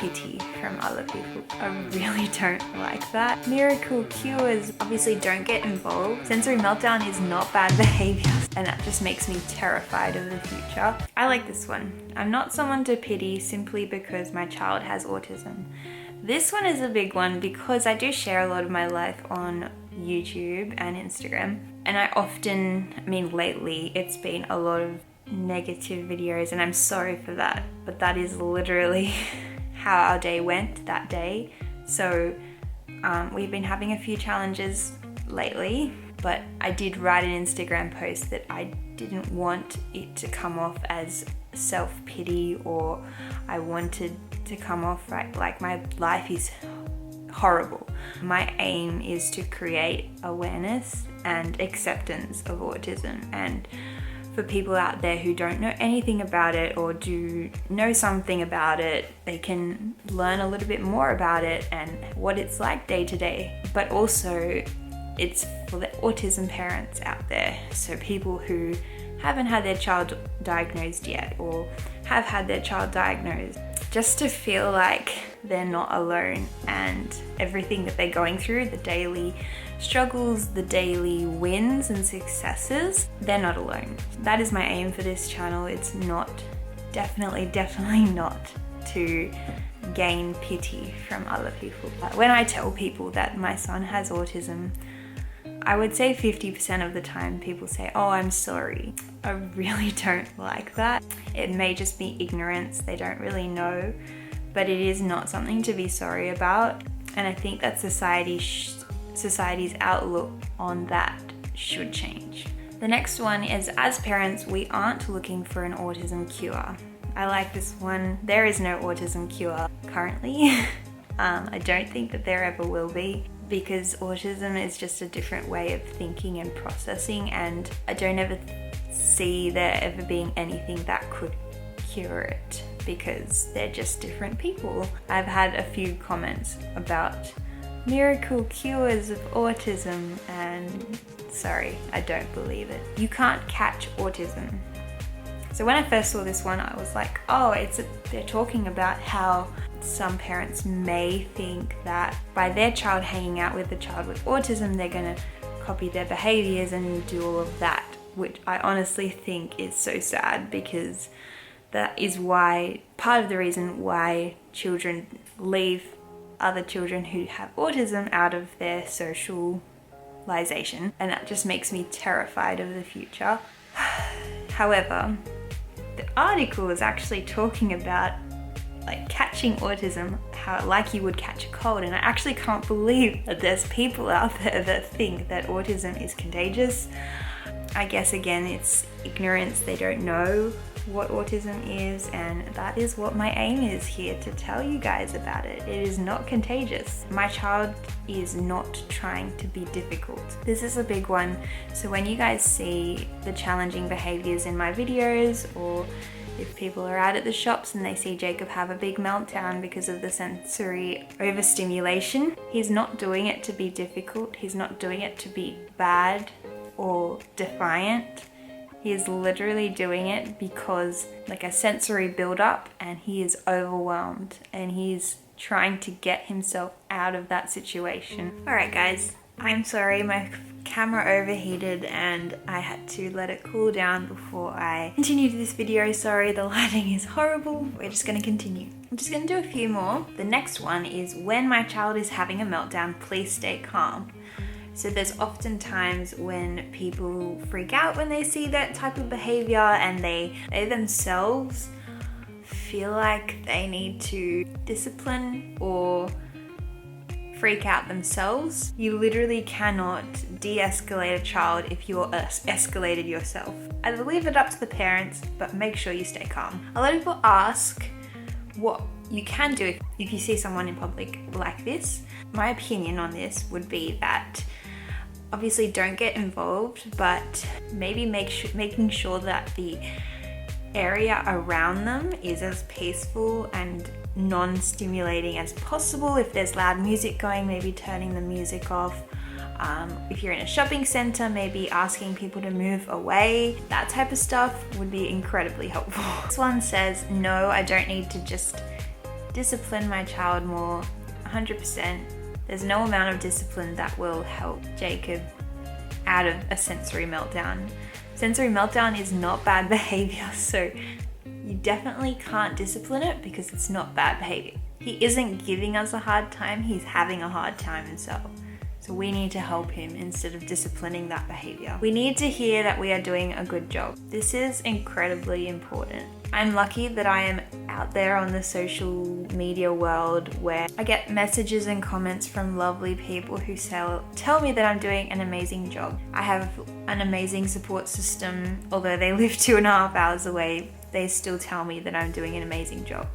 pity from other people. I really don't like that. Miracle cures obviously don't get involved. Sensory meltdown is not bad behavior, and that just makes me terrified of the future. I like this one. I'm not someone to pity simply because my child has autism. This one is a big one because I do share a lot of my life on YouTube and Instagram, and lately it's been a lot of negative videos, and I'm sorry for that, but that is literally how our day went that day. So we've been having a few challenges lately, but I did write an Instagram post that I didn't want it to come off as self-pity, or I wanted to come off like my life is horrible. My aim is to create awareness and acceptance of autism, and for people out there who don't know anything about it or do know something about it, they can learn a little bit more about it and what it's like day to day. But also it's for the autism parents out there, so people who haven't had their child diagnosed yet or have had their child diagnosed, just to feel like they're not alone, and everything that they're going through, the daily struggles, the daily wins and successes, they're not alone. That is my aim for this channel. It's not, definitely not to gain pity from other people. But when I tell people that my son has autism, I would say 50% of the time people say, "Oh, I'm sorry." I really don't like that. It may just be ignorance, they don't really know, but it is not something to be sorry about. And I think that society's outlook on that should change. The next one is, as parents, we aren't looking for an autism cure. I like this one. There is no autism cure currently. I don't think that there ever will be, because autism is just a different way of thinking and processing, and I don't ever see there ever being anything that could cure it, because they're just different people. I've had a few comments about miracle cures of autism, and sorry, I don't believe it. You can't catch autism. So when I first saw this one, I was like, oh, they're talking about how some parents may think that by their child hanging out with a child with autism, they're gonna copy their behaviors and do all of that, which I honestly think is so sad, because that is part of the reason why children leave other children who have autism out of their socialization, and that just makes me terrified of the future. However, the article is actually talking about like catching autism, how like you would catch a cold, and I actually can't believe that there's people out there that think that autism is contagious. I guess again, it's ignorance. They don't know what autism is, and that is what my aim is here, to tell you guys about it. It is not contagious. My child is not trying to be difficult. This is a big one. So when you guys see the challenging behaviors in my videos, or if people are out at the shops and they see Jacob have a big meltdown because of the sensory overstimulation, he's not doing it to be difficult. He's not doing it to be bad or defiant. He is literally doing it because like a sensory buildup, and he is overwhelmed and he's trying to get himself out of that situation. Alright guys, I'm sorry, my camera overheated and I had to let it cool down before I continued this video. Sorry, the lighting is horrible. We're just gonna continue. I'm just gonna do a few more. The next one is, when my child is having a meltdown, please stay calm. So there's often times when people freak out when they see that type of behavior, and they themselves feel like they need to discipline or freak out themselves. You literally cannot de-escalate a child if you're escalated yourself. Either leave it up to the parents, but make sure you stay calm. A lot of people ask what you can do if you see someone in public like this. My opinion on this would be that obviously don't get involved, but maybe making sure that the area around them is as peaceful and non-stimulating as possible. If there's loud music going, maybe turning the music off. If you're in a shopping center, maybe asking people to move away. That type of stuff would be incredibly helpful. This one says, no, I don't need to just discipline my child more, 100%. There's no amount of discipline that will help Jacob out of a sensory meltdown. Sensory meltdown is not bad behavior, so you definitely can't discipline it because it's not bad behavior. He isn't giving us a hard time, he's having a hard time himself. So we need to help him instead of disciplining that behavior. We need to hear that we are doing a good job. This is incredibly important. I'm lucky that I am out there on the social media world where I get messages and comments from lovely people who tell me that I'm doing an amazing job. I have an amazing support system. Although they live 2.5 hours away, they still tell me that I'm doing an amazing job.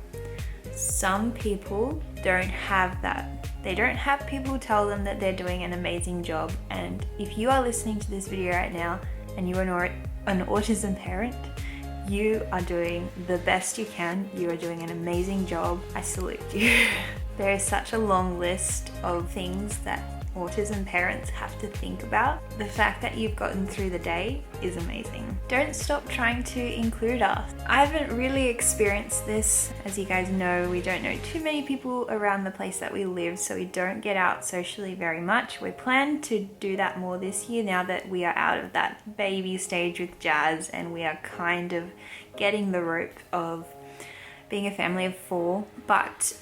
Some people don't have that. They don't have people tell them that they're doing an amazing job. And if you are listening to this video right now and you are an autism parent, you are doing the best you can. You are doing an amazing job. I salute you. There is such a long list of things that autism parents have to think about. The fact that you've gotten through the day is amazing. Don't stop trying to include us. I haven't really experienced this. As you guys know, we don't know too many people around the place that we live, so we don't get out socially very much. We plan to do that more this year now that we are out of that baby stage with Jazz and we are kind of getting the rope of being a family of 4, but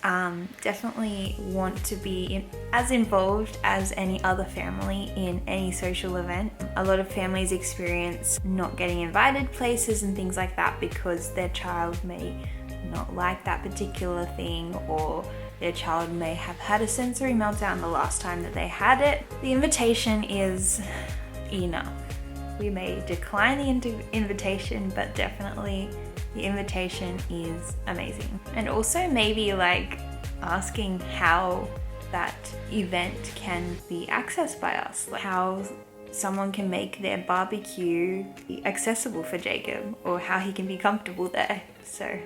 definitely want to be as involved as any other family in any social event. A lot of families experience not getting invited places and things like that because their child may not like that particular thing, or their child may have had a sensory meltdown the last time that they had it. The invitation is enough. We may decline the invitation, but definitely the invitation is amazing. And also maybe like asking how that event can be accessed by us, like how someone can make their barbecue accessible for Jacob, or how he can be comfortable there. So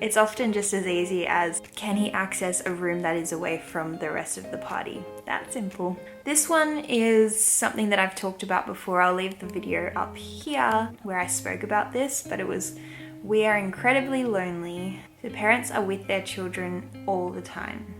it's often just as easy as, can he access a room that is away from the rest of the party? That simple. This one is something that I've talked about before. I'll leave the video up here where I spoke about this, but it was, we are incredibly lonely. The parents are with their children all the time,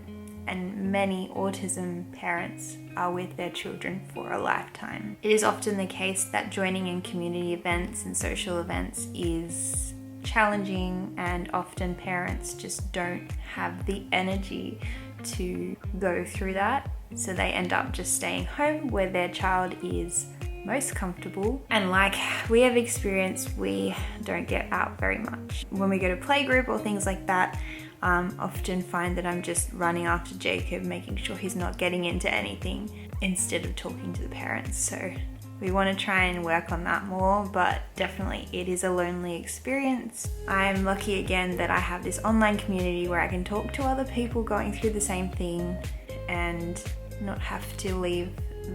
and many autism parents are with their children for a lifetime. It is often the case that joining in community events and social events is challenging, and often parents just don't have the energy to go through that. So they end up just staying home where their child is most comfortable. And like we have experienced, we don't get out very much. When we go to playgroup or things like that, often find that I'm just running after Jacob, making sure he's not getting into anything instead of talking to the parents. So we want to try and work on that more, but definitely it is a lonely experience. I'm lucky again that I have this online community where I can talk to other people going through the same thing and not have to leave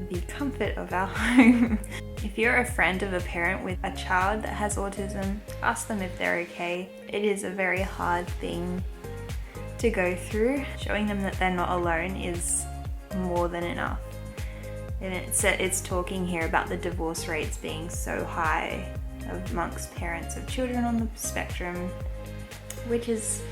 the comfort of our home. If you're a friend of a parent with a child that has autism, ask them if they're okay. It is a very hard thing to go through. Showing them that they're not alone is more than enough. And it's talking here about the divorce rates being so high amongst parents of children on the spectrum, which is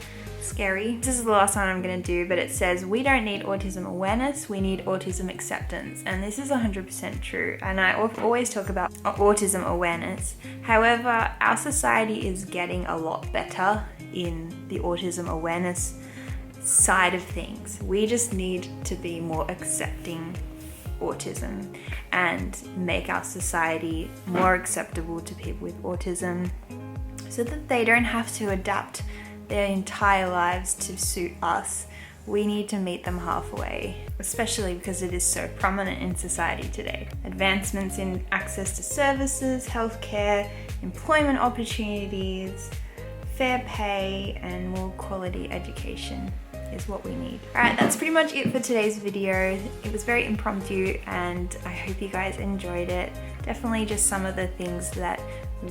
scary. This is the last one I'm going to do, but it says, we don't need autism awareness, we need autism acceptance. And this is 100% true. And I always talk about autism awareness. However, our society is getting a lot better in the autism awareness side of things. We just need to be more accepting autism and make our society more acceptable to people with autism so that they don't have to adapt their entire lives to suit us. We need to meet them halfway, especially because it is so prominent in society today. Advancements in access to services, healthcare, employment opportunities, fair pay, and more quality education is what we need. Alright, that's pretty much it for today's video. It was very impromptu and I hope you guys enjoyed it. Definitely just some of the things that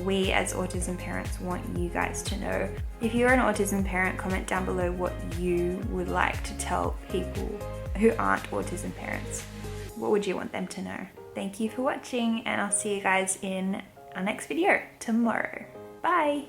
we as autism parents want you guys to know. If you're an autism parent, comment down below what you would like to tell people who aren't autism parents. What would you want them to know? Thank you for watching, and I'll see you guys in our next video tomorrow. Bye!